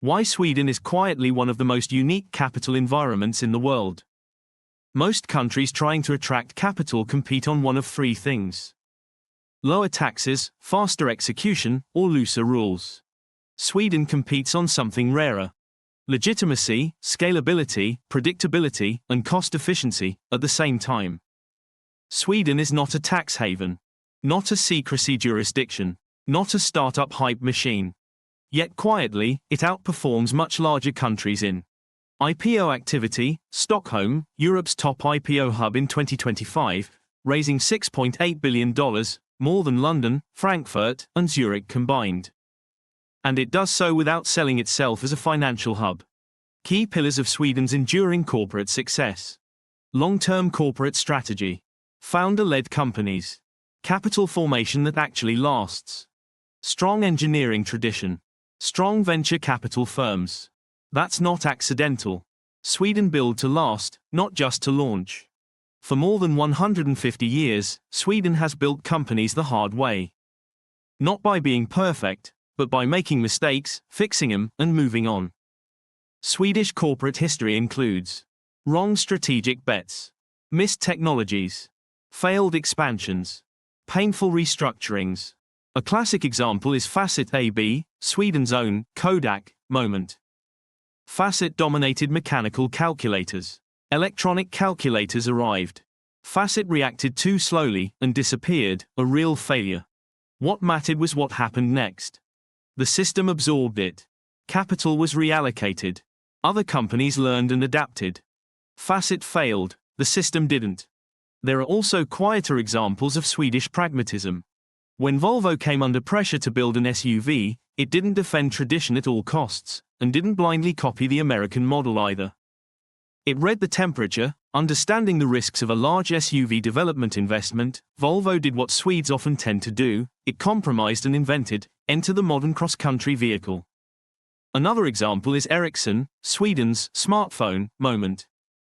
Why Sweden is quietly one of the most unique capital environments in the world. Most countries trying to attract capital compete on one of three things: lower taxes, faster execution, or looser rules. Sweden competes on something rarer: legitimacy, scalability, predictability, and cost efficiency at the same time. Sweden is not a tax haven, not a secrecy jurisdiction, not a startup hype machine. Yet quietly, it outperforms much larger countries in IPO activity. Stockholm, Europe's top IPO hub in 2025, raising $6.8 billion, more than London, Frankfurt, and Zurich combined. And it does so without selling itself as a financial hub. Key pillars of Sweden's enduring corporate success: long-term corporate strategy, founder-led companies, capital formation that actually lasts, strong engineering tradition, strong venture capital firms. That's not accidental. Sweden built to last, not just to launch. For more than 150 years, Sweden has built companies the hard way. Not by being perfect, but by making mistakes, fixing them, and moving on. Swedish corporate history includes wrong strategic bets, missed technologies, failed expansions, painful restructurings. A classic example is Facit AB, Sweden's own Kodak moment. Facit dominated mechanical calculators. Electronic calculators arrived. Facit reacted too slowly and disappeared, a real failure. What mattered was what happened next. The system absorbed it. Capital was reallocated. Other companies learned and adapted. Facit failed, the system didn't. There are also quieter examples of Swedish pragmatism. When Volvo came under pressure to build an SUV, it didn't defend tradition at all costs, and didn't blindly copy the American model either. It read the temperature, understanding the risks of a large SUV development investment. Volvo did what Swedes often tend to do: it compromised and invented, enter the modern cross-country vehicle. Another example is Ericsson, Sweden's smartphone moment.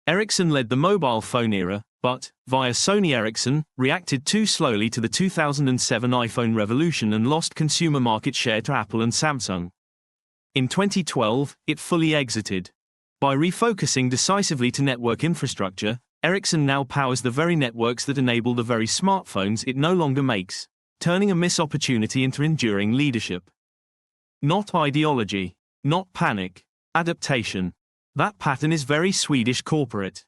Ericsson led the mobile phone era, but, via Sony Ericsson, reacted too slowly to the 2007 iPhone revolution and lost consumer market share to Apple and Samsung. In 2012, it fully exited. By refocusing decisively to network infrastructure, Ericsson now powers the very networks that enable the very smartphones it no longer makes, turning a missed opportunity into enduring leadership. Not ideology, not panic, adaptation. That pattern is very Swedish corporate.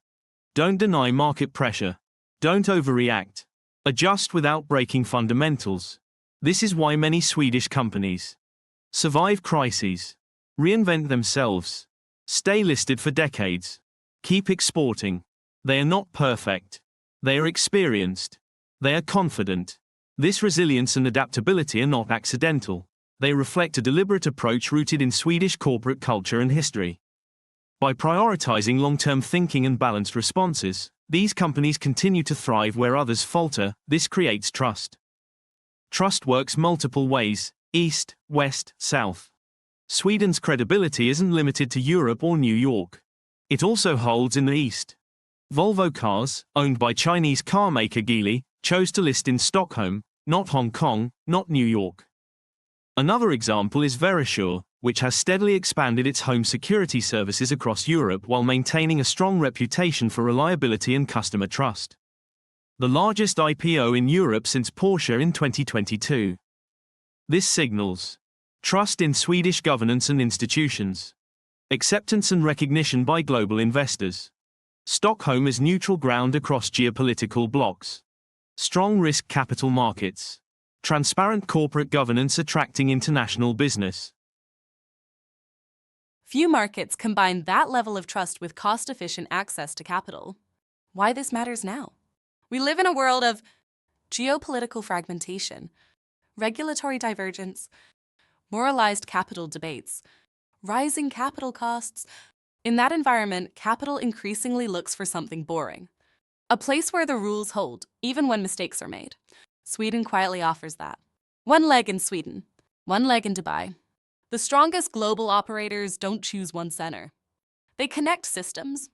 Don't deny market pressure. Don't overreact. Adjust without breaking fundamentals. This is why many Swedish companies survive crises, reinvent themselves, stay listed for decades, keep exporting. They are not perfect. They are experienced. They are confident. This resilience and adaptability are not accidental. They reflect a deliberate approach rooted in Swedish corporate culture and history. By prioritizing long-term thinking and balanced responses, these companies continue to thrive where others falter. This creates trust. Trust works multiple ways: east, west, south. Sweden's credibility isn't limited to Europe or New York. It also holds in the east. Volvo Cars, owned by Chinese carmaker Geely, chose to list in Stockholm, not Hong Kong, not New York. Another example is Verisure, which has steadily expanded its home security services across Europe while maintaining a strong reputation for reliability and customer trust. The largest IPO in Europe since Porsche in 2022. This signals trust in Swedish governance and institutions, acceptance and recognition by global investors. Stockholm is neutral ground across geopolitical blocs. Strong risk capital markets. Transparent corporate governance attracting international business. Few markets combine that level of trust with cost-efficient access to capital. Why this matters now? We live in a world of geopolitical fragmentation, regulatory divergence, moralized capital debates, rising capital costs. In that environment, capital increasingly looks for something boring. A place where the rules hold, even when mistakes are made. Sweden quietly offers that. One leg in Sweden, one leg in Dubai. The strongest global operators don't choose one center. They connect systems.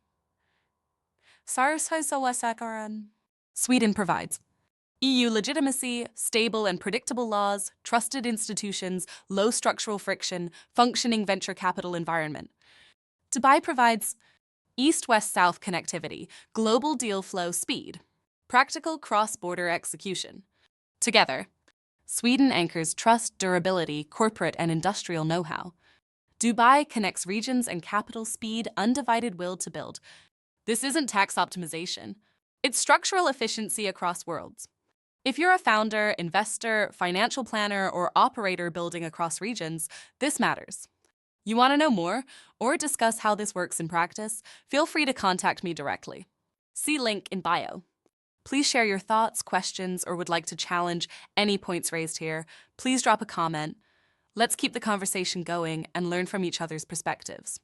Sweden provides EU legitimacy, stable and predictable laws, trusted institutions, low structural friction, functioning venture capital environment. Dubai provides east-west-south connectivity, global deal flow speed, practical cross-border execution. Together, Sweden anchors trust, durability, corporate and industrial know-how. Dubai connects regions and capital speed, undivided will to build. This isn't tax optimization. It's structural efficiency across worlds. If you're a founder, investor, financial planner, or operator building across regions, this matters. You want to know more or discuss how this works in practice? Feel free to contact me directly. See link in bio. Please share your thoughts, questions, or would like to challenge any points raised here. Please drop a comment. Let's keep the conversation going and learn from each other's perspectives.